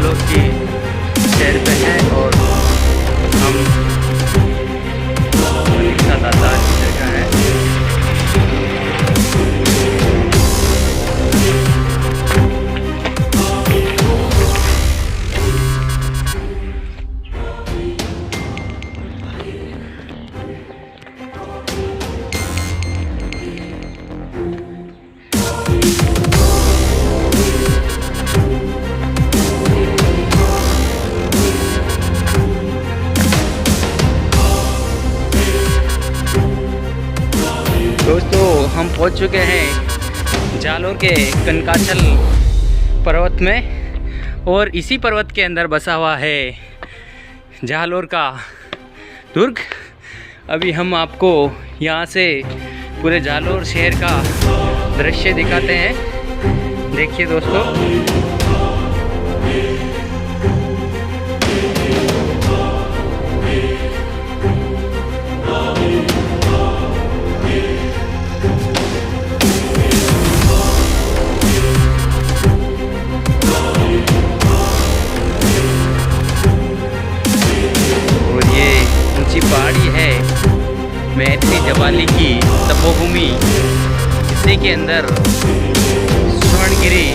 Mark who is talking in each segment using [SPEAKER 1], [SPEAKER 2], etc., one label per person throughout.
[SPEAKER 1] जालोर की सैर पे हैं और हम मलिका दादा की जगह है। दोस्तों हम पहुंच चुके हैं जालोर के कनकाचल पर्वत में और इसी पर्वत के अंदर बसा हुआ है जालोर का दुर्ग। अभी हम आपको यहाँ से पूरे जालोर शहर का दृश्य दिखाते हैं। देखिए दोस्तों, पहाड़ी है मैथिली जबाली की तपोभूमि। इसी के अंदर स्वर्णगिरी,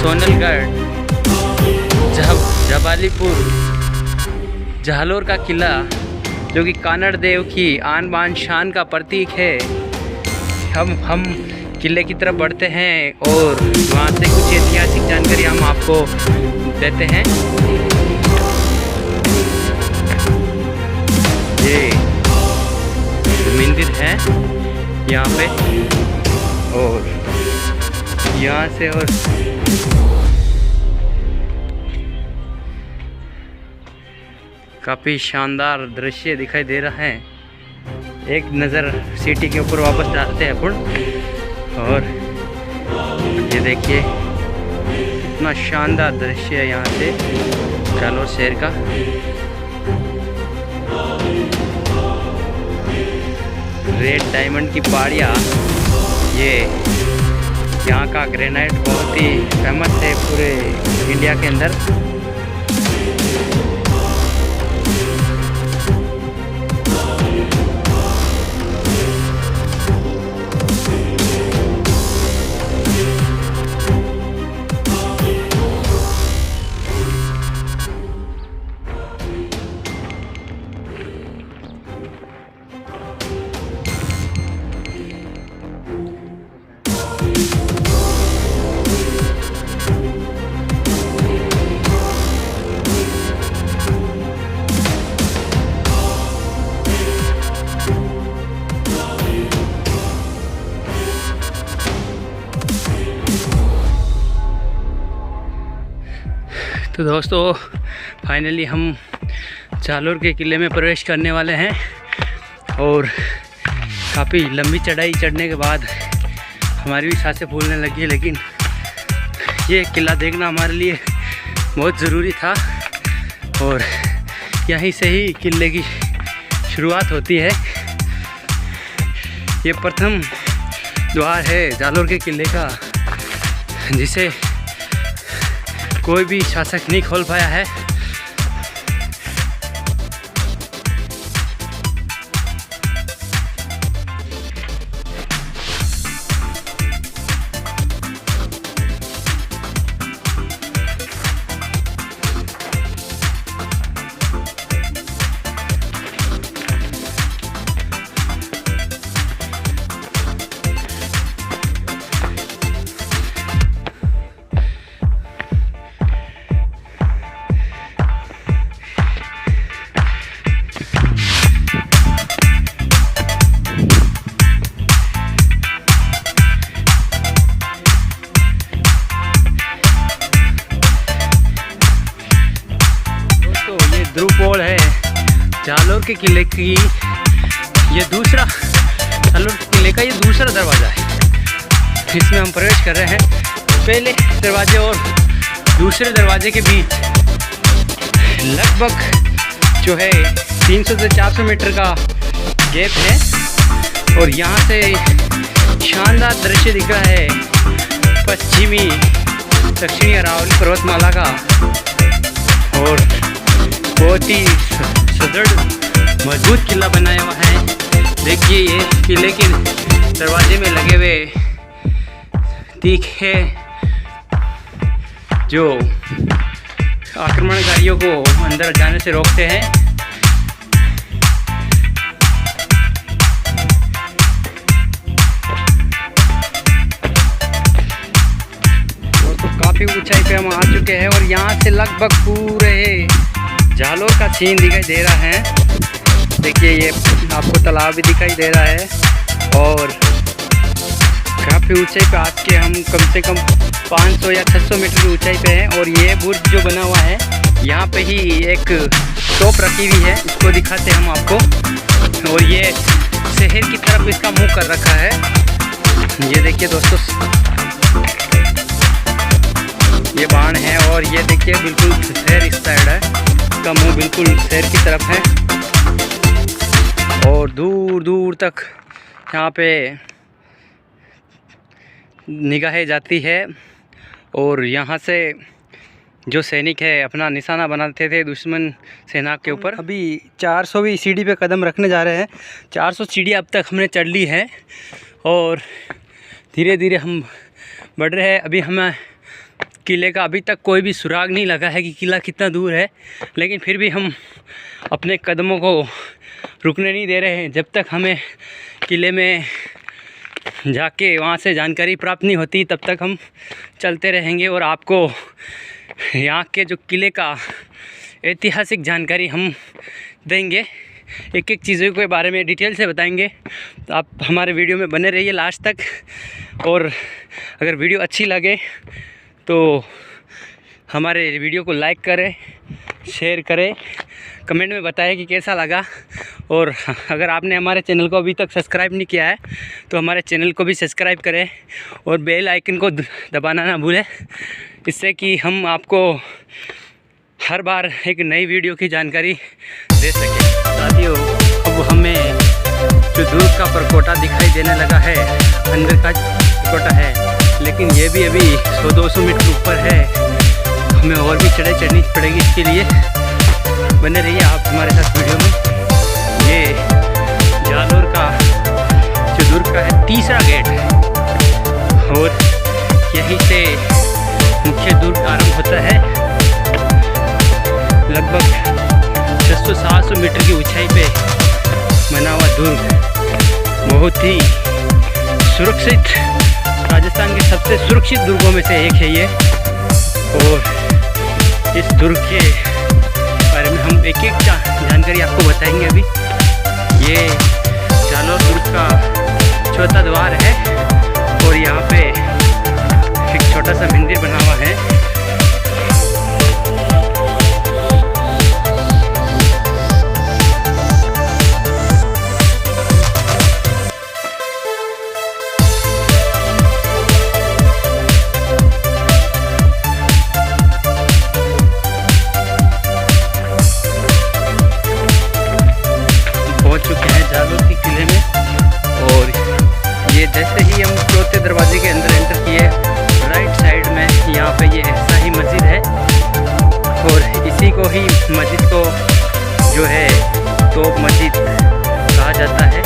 [SPEAKER 1] सोनलगढ़, जबालीपुर, जालोर का किला जो कि कानड़ देव की आन बान शान का प्रतीक है। हम किले की तरफ बढ़ते हैं और वहाँ से कुछ ऐतिहासिक जानकारी हम आपको देते हैं। ये मंदिर है यहाँ पे और यहाँ से और काफ़ी शानदार दृश्य दिखाई दे रहा है। एक नज़र सिटी के ऊपर वापस डालते हैं अपन और ये देखिए कितना शानदार दृश्य है यहाँ से जालोर शहर का। रेड डायमंड की पहाड़ियाँ, ये यहाँ का ग्रेनाइट बहुत ही फेमस है पूरे इंडिया के अंदर। तो दोस्तों फाइनली हम जालोर के किले में प्रवेश करने वाले हैं और काफ़ी लंबी चढ़ाई चढ़ने के बाद हमारी भी सांसें फूलने लगी है, लेकिन ये किला देखना हमारे लिए बहुत ज़रूरी था और यहीं से ही किले की शुरुआत होती है। ये प्रथम द्वार है जालोर के किले का जिसे कोई भी शासक नहीं खोल पाया है। ध्रुवपोल है जालोर के किले की, ये दूसरा जालोर के किले का ये दूसरा दरवाज़ा है। इसमें हम प्रवेश कर रहे हैं। पहले दरवाजे और दूसरे दरवाजे के बीच लगभग जो है 300 से 400 मीटर का गैप है और यहाँ से शानदार दृश्य दिख रहा है। पश्चिमी दक्षिणी अरावली पर्वतमाला का और बहुत ही सुदृढ़ मजबूत किला बनाया हुआ है। देखिए ये किले के दरवाजे में लगे हुए तीखे जो आक्रमणकारियों को अंदर जाने से रोकते हैं। काफ़ी ऊंचाई पे हम आ चुके हैं और यहाँ से लगभग पूरे जालोर का सीन दिखाई दे रहा है। देखिए ये आपको तालाब भी दिखाई दे रहा है और काफ़ी ऊंचाई पे आज के हम कम से कम 500 या 600 मीटर की ऊंचाई पे हैं। और ये बुर्ज जो बना हुआ है यहाँ पे ही एक तोप रखी हुई है, इसको दिखाते हैं हम आपको। और ये शहर की तरफ इसका मुँह कर रखा है। ये देखिए दोस्तों ये बाण है और ये देखिए बिल्कुल शहर इस साइड है, इसका मुंह बिल्कुल शहर की तरफ है और दूर दूर तक यहाँ पे निगाहें जाती है। और यहाँ से जो सैनिक है अपना निशाना बनाते थे दुश्मन सेना के ऊपर। अभी 400वीं सीढ़ी पे कदम रखने जा रहे हैं। 400 सीढ़ी अब तक हमने चढ़ ली है और धीरे धीरे हम बढ़ रहे हैं। अभी हमें किले का अभी तक कोई भी सुराग नहीं लगा है कि किला कितना दूर है, लेकिन फिर भी हम अपने कदमों को रुकने नहीं दे रहे हैं जब तक हमें किले में जाके वहाँ से जानकारी प्राप्त नहीं होती, तब तक हम चलते रहेंगे और आपको यहाँ के जो किले का ऐतिहासिक जानकारी हम देंगे। एक एक चीज़ों के बारे में डिटेल से बताएंगे, तो आप हमारे वीडियो में बने रहिए लास्ट तक। और अगर वीडियो अच्छी लगे तो हमारे वीडियो को लाइक करें, शेयर करें, कमेंट में बताएं कि कैसा लगा। और अगर आपने हमारे चैनल को अभी तक सब्सक्राइब नहीं किया है तो हमारे चैनल को भी सब्सक्राइब करें और बेल आइकन को दबाना ना भूलें, इससे कि हम आपको हर बार एक नई वीडियो की जानकारी दे सकें। साथियों अब हमें जो दूर का परकोटा दिखाई देने लगा है, अंदर का परकोटा है, लेकिन ये भी अभी 100-200 मीटर ऊपर है। हमें और भी चढ़ाई चढ़नी पड़ेगी, इसके लिए बने रहिए आप हमारे साथ वीडियो में। ये जालोर का जो दुर्ग का है तीसरा गेट है और यहीं से मुख्य दुर्ग आरंभ होता है। लगभग 600-700 मीटर की ऊंचाई पे बना हुआ दुर्ग बहुत ही सुरक्षित, राजस्थान के सबसे सुरक्षित दुर्गों में से एक है ये। और इस दुर्ग के बारे में हम एक एक जानकारी आपको बताएंगे। अभी ये जालोर दुर्ग का चौथा द्वार है और यहाँ पे एक छोटा सा मंदिर बना हुआ है। जैसे ही हम चौथे दरवाजे के अंदर एंटर किए, राइट साइड में यहाँ पे ये शाही मस्जिद है और इसी को ही मस्जिद को जो है तोप मस्जिद कहा जाता है।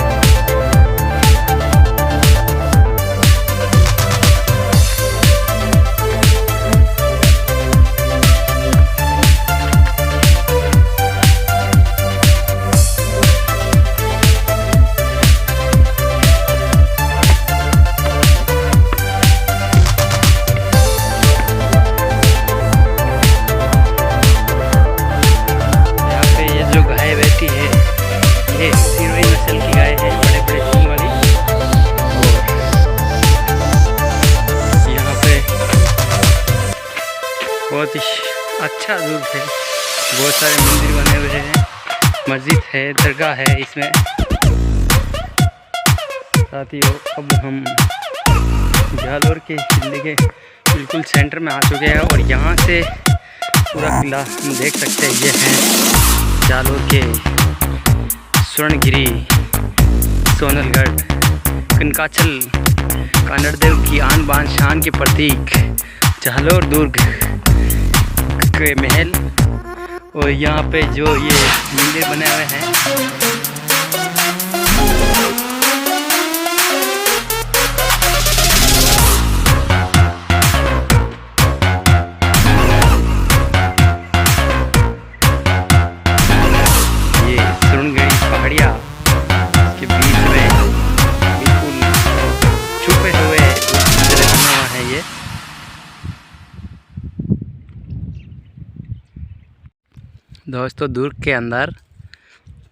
[SPEAKER 1] बहुत ही अच्छा दुर्ग है, बहुत सारे मंदिर बने हुए हैं, मस्जिद है, दरगाह है इसमें। साथियों अब हम जालोर के किले के बिल्कुल सेंटर में आ चुके हैं और यहाँ से पूरा किला हम देख सकते हैं। ये हैं जालोर के स्वर्णगिरी, सोनलगढ़, कनकाचल, कानड़देव की आन बान शान के प्रतीक जालोर दुर्ग के महल और यहाँ पे जो ये मंदिर बने हुए हैं ये सुरनगढ़ी पहाड़ियाँ के बीच में बिल्कुल छुपे हुए बना हुआ है ये। दोस्तों दुर्ग के अंदर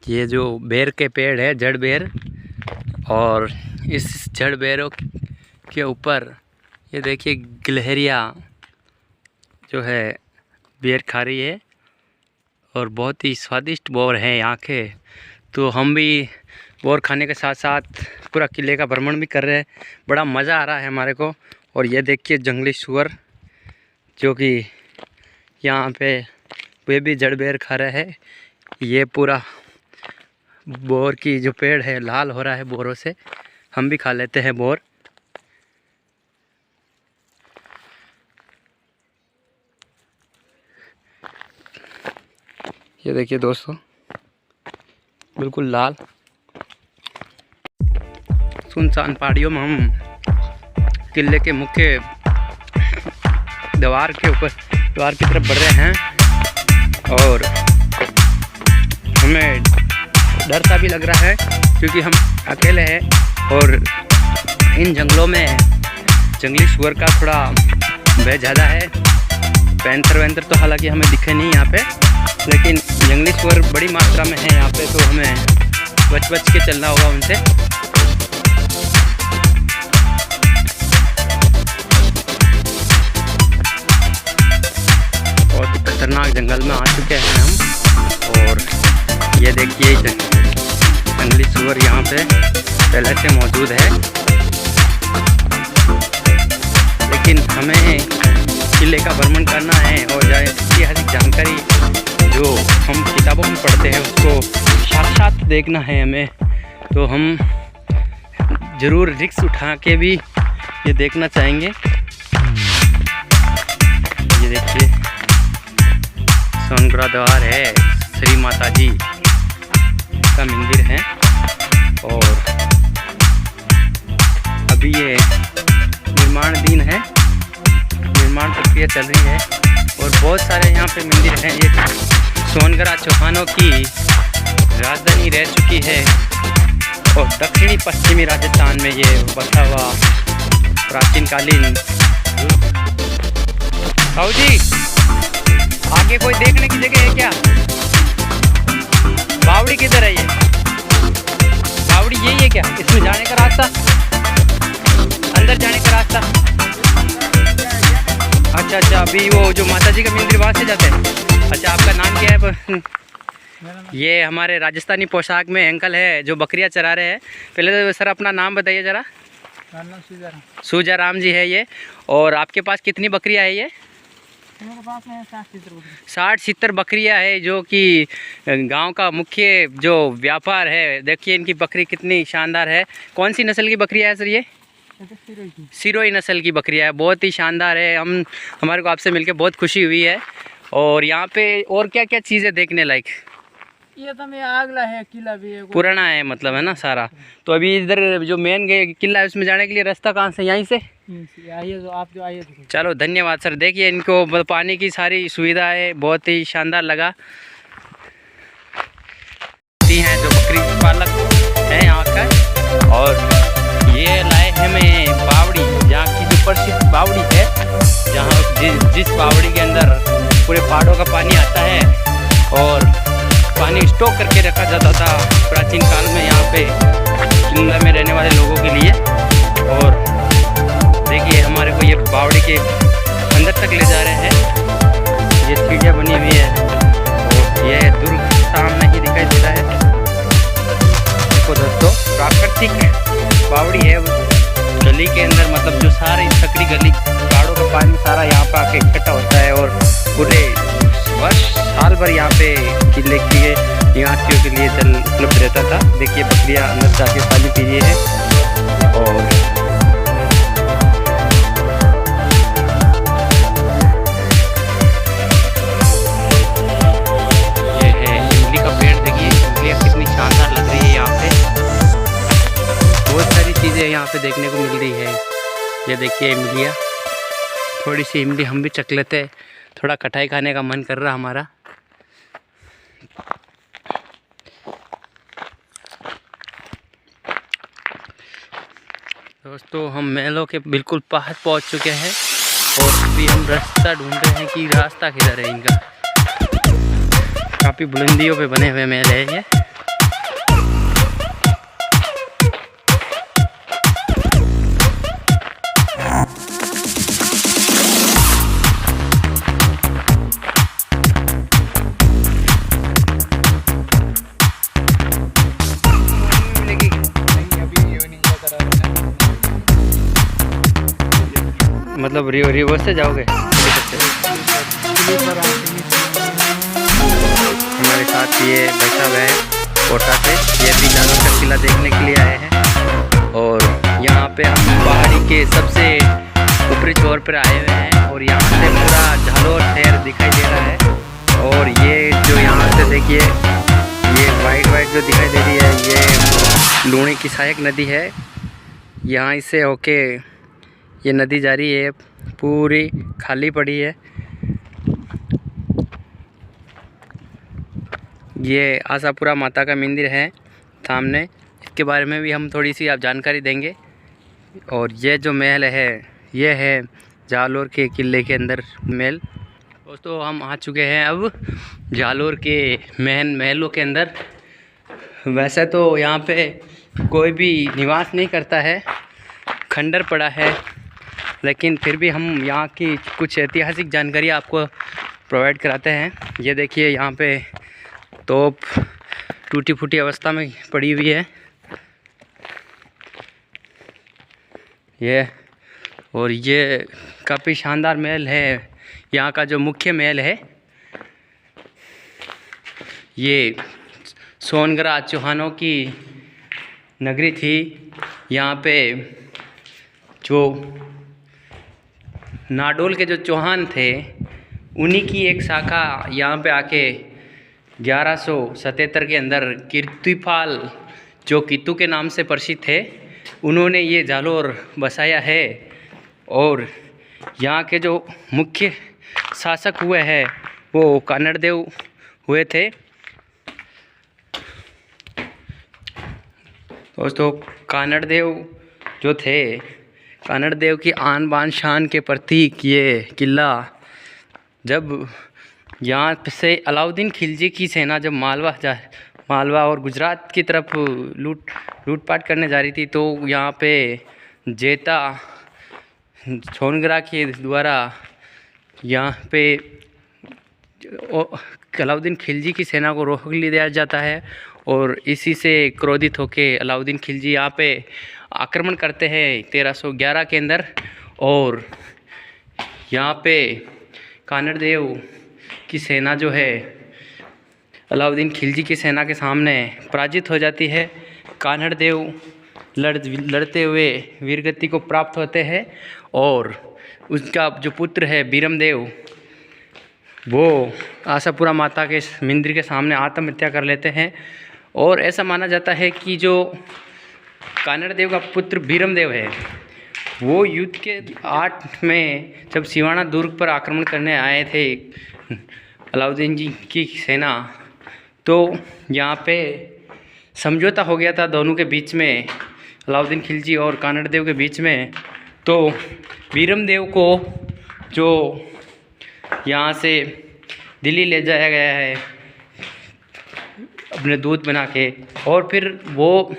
[SPEAKER 1] ये जो बेर के पेड़ है, जड़ बेर, और इस जड़ बेरों के ऊपर ये देखिए गिलहरियाँ जो है बेर खा रही है और बहुत ही स्वादिष्ट बोर हैं यहाँ के। तो हम भी बोर खाने के साथ साथ पूरा किले का भ्रमण भी कर रहे हैं, बड़ा मज़ा आ रहा है हमारे को। और ये देखिए जंगली सुअर जो कि यहाँ पे वे भी जड़ बेर खा रहे हैं। ये पूरा बोर की जो पेड़ है लाल हो रहा है बोरों से, हम भी खा लेते हैं बोर। ये देखिए दोस्तों बिल्कुल लाल सुनसान पहाड़ियों में हम किले के मुख्य द्वार की तरफ बढ़ रहे हैं और हमें डर सा भी लग रहा है क्योंकि हम अकेले हैं और इन जंगलों में जंगली सुअर का थोड़ा भय ज़्यादा है। पैंथर तो हालांकि हमें दिखे नहीं यहाँ पे, लेकिन जंगली सुअर बड़ी मात्रा में है यहाँ पे, तो हमें बच के चलना होगा उनसे। बहुत ही खतरनाक जंगल में आ चुके हैं हम। और ये देखिए जंगली सुअर यहाँ पे पहले से मौजूद है, लेकिन हमें किले का भ्रमण करना है और ऐतिहासिक जानकारी जो हम किताबों में पढ़ते हैं उसको साक्षात देखना है हमें। तो हम ज़रूर रिस्क उठा के भी ये देखना चाहेंगे। ये देखिए सोनगढ़ द्वार है, श्री माता जी का मंदिर है और अभी ये निर्माणाधीन है, निर्माण प्रक्रिया चल रही है। और बहुत सारे यहाँ पे मंदिर हैं। ये सोनगढ़ चौहानों की राजधानी रह चुकी है और दक्षिणी पश्चिमी राजस्थान में ये बसा हुआ प्राचीन कालीन। साहू जी आगे कोई देखने की जगह है क्या? बावड़ी किधर है? ये बावड़ी यही है क्या? इसमें जाने का रास्ता, अंदर जाने का रास्ता? अच्छा, अभी वो जो माता जी का मंदिर वहाँ से जाते हैं। अच्छा, आपका नाम क्या है? ये हमारे राजस्थानी पोशाक में अंकल है जो बकरियाँ चरा रहे हैं। पहले तो सर अपना नाम बताइए ज़रा। सूजाराम जी है ये। और आपके पास कितनी बकरियाँ है? ये 60-70 बकरियाँ है जो कि गांव का मुख्य जो व्यापार है। देखिए इनकी बकरी कितनी शानदार है। कौन सी नस्ल की बकरियाँ है सर? ये सिरोही नस्ल की बकरियाँ है, बहुत ही शानदार है। हमारे को आपसे मिलकर बहुत खुशी हुई है। और यहाँ पे और क्या क्या चीज़ें देखने लायक?
[SPEAKER 2] ये तो मैं आगला है, किला भी है,
[SPEAKER 1] पुराना है मतलब, है ना सारा। तो अभी इधर जो मेन किला है उसमें जाने के लिए रास्ता कहाँ से? यहीं से
[SPEAKER 2] आइए, जो आप जो आइए।
[SPEAKER 1] चलो धन्यवाद सर। देखिए इनको पानी की सारी सुविधा है, बहुत ही शानदार लगा। हैं जो बकरी पालक है यहाँ का। और ये लाए हमें बावड़ी, जहाँ की जो प्रसिद्ध बावड़ी है, जहाँ जिस बावड़ी के अंदर पूरे पहाड़ों का पानी आता है और पानी स्टॉक करके रखा जाता था प्राचीन काल में यहाँ पे किला में रहने वाले लोगों के लिए। और देखिए हमारे को ये बावड़ी के अंदर तक ले जा रहे हैं। ये सीढ़ियाँ बनी हुई है और ये दुर्ग सामने ही दिखाई दे रहा है। देखो दोस्तों, प्राकृतिक बावड़ी है गली के अंदर, मतलब जो सारी सकरी गली पहाड़ों का पानी सारा यहाँ पे आके इकट्ठा होता है और पूरे वर्ष साल भर यहाँ पे किले के निवासियों के लिए जल उपलब्ध रहता था। देखिए बकरियाँ अंदर जाके पानी पी रही है। और पे देखने को मिल रही है। ये देखिए इमलियाँ, थोड़ी सी इमली हम भी चख लेते हैं, थोड़ा कटाई खाने का मन कर रहा हमारा। दोस्तों हम महलों के बिल्कुल पास पहुंच चुके हैं और अभी हम रास्ता ढूंढ रहे हैं कि रास्ता किधर है इनका। काफ़ी बुलंदियों पे बने हुए महल है ये। मतलब रिवर्स से जाओगे? हमारे साथ ये भाई साहब है कोटा से, ये भी जालोर का किला देखने के लिए आए हैं। और यहाँ पे हम पहाड़ी के सबसे ऊपरी छोर पर आए हुए हैं और यहाँ से पूरा जालोर शहर दिखाई दे रहा है। और ये जो यहाँ से देखिए, ये वाइट जो दिखाई दे रही है, ये लूणी की सहायक नदी है। यहाँ इससे होके ये नदी जा रही है, पूरी खाली पड़ी है। ये आशापुरा माता का मंदिर है सामने, इसके बारे में भी हम थोड़ी सी आप जानकारी देंगे। और ये जो महल है, ये है जालोर के किले के अंदर महल। दोस्तों हम आ चुके हैं अब जालोर के महलों के अंदर। वैसे तो यहाँ पे कोई भी निवास नहीं करता है, खंडर पड़ा है, लेकिन फिर भी हम यहाँ की कुछ ऐतिहासिक जानकारी आपको प्रोवाइड कराते हैं। ये देखिए यहाँ पे तोप टूटी फूटी अवस्था में पड़ी हुई है ये। और ये काफ़ी शानदार महल है, यहाँ का जो मुख्य महल है। ये सोनगरा चौहानों की नगरी थी। यहाँ पे जो नाडोल के जो चौहान थे, उन्हीं की एक शाखा यहाँ पे आके 1177 के अंदर कीर्तिपाल, जो कीतू के नाम से प्रसिद्ध थे, उन्होंने ये जालोर बसाया है। और यहाँ के जो मुख्य शासक हुए हैं वो कानड़देव हुए थे। दोस्तों कानड़देव जो थे, कानड़देव की आन बान शान के प्रतीक ये किला, जब यहाँ से अलाउद्दीन खिलजी की सेना जब मालवा और गुजरात की तरफ लूटपाट करने जा रही थी, तो यहाँ पे जेता सोनगरा के द्वारा यहाँ पे अलाउद्दीन खिलजी की सेना को रोक लिया जाता है। और इसी से क्रोधित होके अलाउद्दीन खिलजी यहाँ पे आक्रमण करते हैं 1311 के अंदर। और यहाँ पे कानड़देव की सेना जो है अलाउद्दीन खिलजी की सेना के सामने पराजित हो जाती है। कानड़देव लड़ते हुए वीरगति को प्राप्त होते हैं और उसका जो पुत्र है बीरमदेव, वो आशापुरा माता के मंदिर के सामने आत्महत्या कर लेते हैं। और ऐसा माना जाता है कि जो कानड़देव का पुत्र बीरमदेव है, वो युद्ध के 8 में जब सिवाना दुर्ग पर आक्रमण करने आए थे अलाउद्दीन जी की सेना, तो यहाँ पे समझौता हो गया था दोनों के बीच में, अलाउद्दीन खिलजी और कानड़देव के बीच में। तो बीरमदेव को जो यहाँ से दिल्ली ले जाया गया है अपने दूत बना के, और फिर वो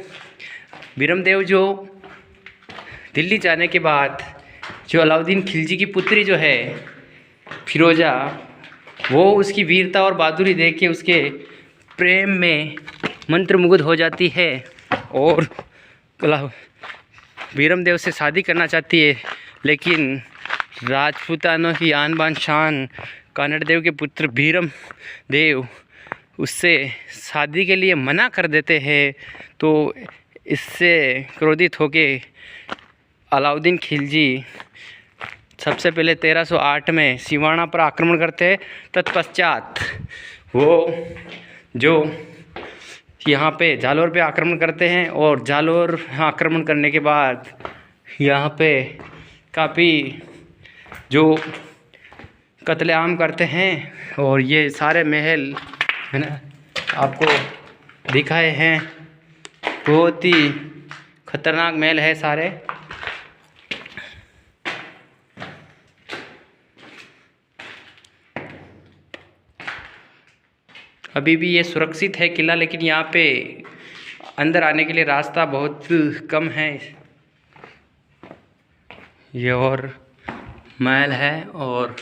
[SPEAKER 1] बीरमदेव जो दिल्ली जाने के बाद जो अलाउद्दीन खिलजी की पुत्री जो है फिरोजा, वो उसकी वीरता और बहादुरी देख के उसके प्रेम में मंत्रमुग्ध हो जाती है और बीरमदेव से शादी करना चाहती है। लेकिन राजपूतानों की आन बान शान कानड़देव के पुत्र बीरमदेव उससे शादी के लिए मना कर देते हैं। तो इससे क्रोधित होके अलाउद्दीन खिलजी सबसे पहले 1308 में सिवाना पर आक्रमण करते हैं। तत्पश्चात वो जो यहाँ पे जालौर पे आक्रमण करते हैं और जालौर आक्रमण करने के बाद यहाँ पे काफ़ी जो कत्लेआम करते हैं और ये सारे महल है ना आपको दिखाए हैं, बहुत ही खतरनाक महल है सारे। अभी भी ये सुरक्षित है किला, लेकिन यहाँ पे अंदर आने के लिए रास्ता बहुत कम है। ये और महल है और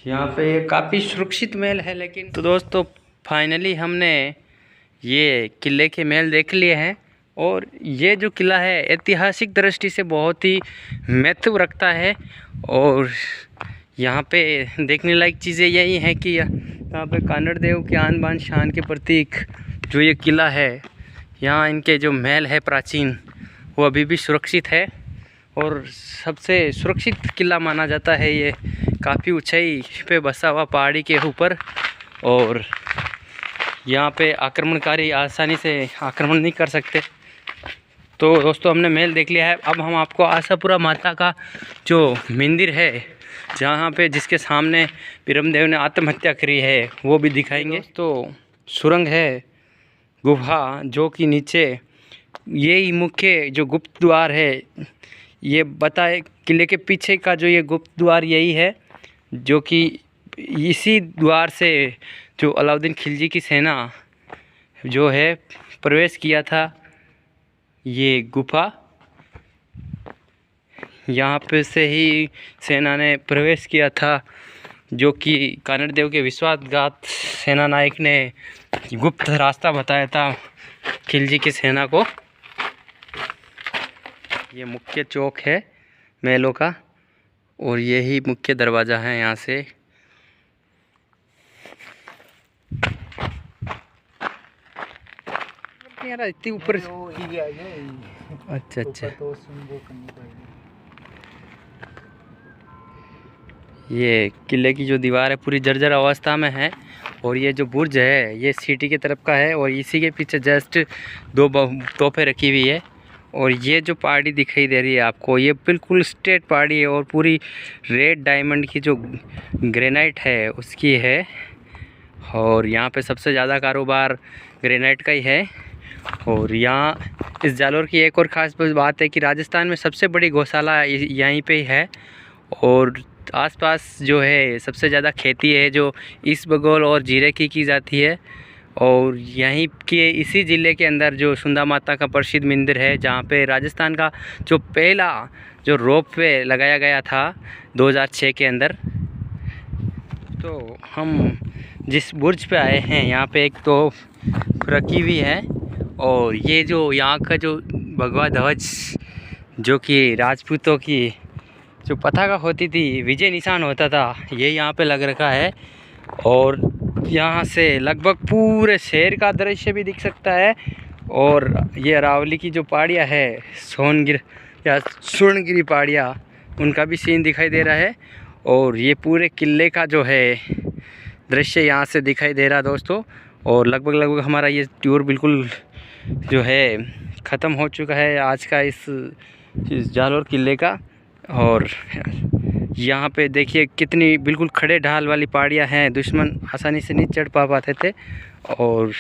[SPEAKER 1] यहाँ पे काफ़ी सुरक्षित महल है। लेकिन तो दोस्तों फाइनली हमने ये किले के महल देख लिए हैं और ये जो किला है ऐतिहासिक दृष्टि से बहुत ही महत्व रखता है। और यहाँ पे देखने लायक चीज़ें यही हैं कि यहाँ पे कानड़ देव के आन बान शान के प्रतीक जो ये किला है, यहाँ इनके जो महल है प्राचीन, वो अभी भी सुरक्षित है और सबसे सुरक्षित किला माना जाता है। ये काफ़ी ऊंचाई पे बसा हुआ पहाड़ी के ऊपर और यहाँ पे आक्रमणकारी आसानी से आक्रमण नहीं कर सकते। तो दोस्तों हमने महल देख लिया है। अब हम आपको आशापुरा माता का जो मंदिर है, जहाँ पे जिसके सामने बीरमदेव ने आत्महत्या करी है, वो भी दिखाएंगे। तो सुरंग है, गुफा, जो कि नीचे यही मुख्य जो गुप्त द्वार है, ये बताए किले के पीछे का जो ये गुप्त द्वार यही है, जो कि इसी द्वार से जो अलाउद्दीन खिलजी की सेना जो है प्रवेश किया था। ये गुफा यहाँ पे से ही सेना ने प्रवेश किया था, जो कि कानड़ देव के विश्वासघात सेना नायक ने गुप्त रास्ता बताया था खिलजी की सेना को। ये मुख्य चौक है महलों का और यही मुख्य दरवाज़ा है यहाँ से। यार इतनी ऊपर, अच्छा अच्छा, ये किले की जो दीवार है पूरी जर्जर अवस्था में है और ये जो बुर्ज है ये सिटी की तरफ का है और इसी के पीछे जस्ट दो तोपें रखी हुई है। और ये जो पहाड़ी दिखाई दे रही है आपको, ये बिल्कुल स्ट्रेट पहाड़ी है और पूरी रेड डायमंड की जो ग्रेनाइट है उसकी है। और यहाँ पे सबसे ज़्यादा कारोबार ग्रेनाइट का ही है। और यहाँ इस जालौर की एक और ख़ास बात है कि राजस्थान में सबसे बड़ी गौशाला यहीं पे ही है और आसपास जो है सबसे ज़्यादा खेती है जो इसबगोल और जीरे की जाती है। और यहीं के इसी ज़िले के अंदर जो सुंदा माता का प्रसिद्ध मंदिर है, जहाँ पे राजस्थान का जो पहला जो रोप वे लगाया गया था 2006 के अंदर। तो हम जिस बुर्ज पे आए हैं यहाँ पे एक तो रखी हुई है और ये जो यहाँ का जो भगवा ध्वज जो कि राजपूतों की जो पताका होती थी, विजय निशान होता था, ये यहाँ पे लग रखा है। और यहाँ से लगभग पूरे शहर का दृश्य भी दिख सकता है। और ये अरावली की जो पहाड़ियाँ है, सोनगिर या स्वर्णगिरी पहाड़ियाँ, उनका भी सीन दिखाई दे रहा है। और ये पूरे किले का जो है दृश्य यहाँ से दिखाई दे रहा है दोस्तों। और लगभग हमारा ये टूर बिल्कुल जो है ख़त्म हो चुका है आज का इस जालौर किले का। और यहाँ पे देखिए कितनी बिल्कुल खड़े ढाल वाली पहाड़ियाँ हैं, दुश्मन आसानी से नहीं चढ़ पाते थे। और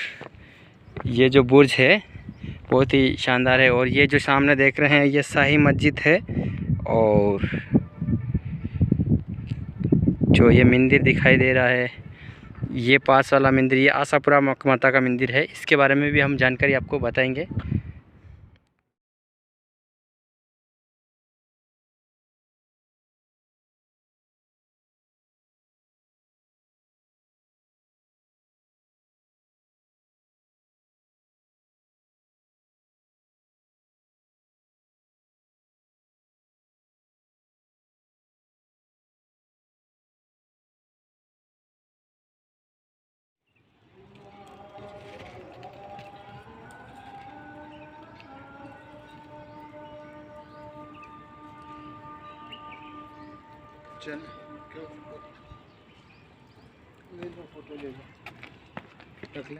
[SPEAKER 1] ये जो बुर्ज है बहुत ही शानदार है। और ये जो सामने देख रहे हैं ये शाही मस्जिद है और जो ये मंदिर दिखाई दे रहा है ये पास वाला मंदिर, ये आशापुरा माता का मंदिर है। इसके बारे में भी हम जानकारी आपको बताएंगे।
[SPEAKER 3] चल क्यों ले लो, फोटो ले लो, रख ले।